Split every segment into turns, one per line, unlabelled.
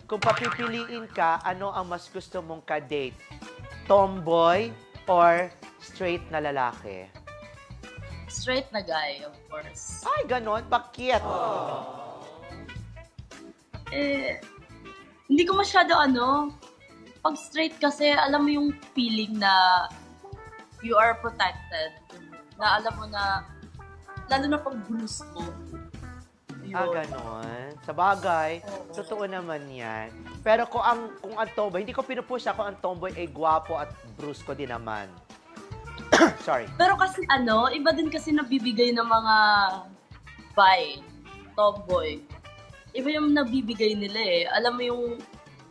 Kung papipiliin ka, ano ang mas gusto mong ka-date? Tomboy or straight na lalaki?
Straight na guy, of course.
Ay, ganon. Bakit?
Hindi ko masyado pag straight kasi, alam mo yung feeling na you are protected. Na alam mo na, lalo na pag bruise mo.
Ganon. Sa bagay, totoo naman yan. Pero kung ang tomboy, hindi ko pinupush kung ang tomboy ay gwapo at brusko din naman. Sorry.
Pero kasi iba din kasi nabibigay ng mga tomboy. Iba yung nabibigay nila eh. Alam mo yung,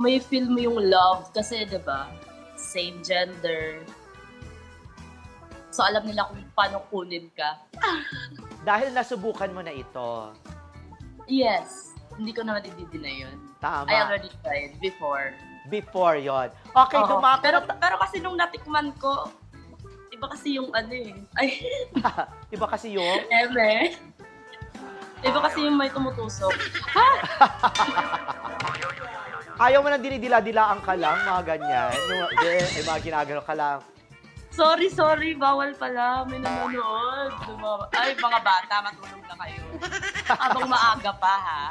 may feel mo yung love kasi, diba, same gender. So, alam nila kung paano kunin ka.
Dahil nasubukan mo na ito.
Yes. Hindi ko naman i-deny yun.
Tama.
I already tried before.
Before yon. Okay, dumako.
Pero kasi nung natikman ko, iba kasi yung Ay.
Iba kasi yung?
Iba kasi yung may tumutusok.
Ayaw mo nang dinidila-dilaan ka lang, mga ganyan. Ay, mga ginagano ka lang.
Sorry, bawal pala. May nanonood. Ay, mga bata, matulog na kayo. Habang maaga pa, ha?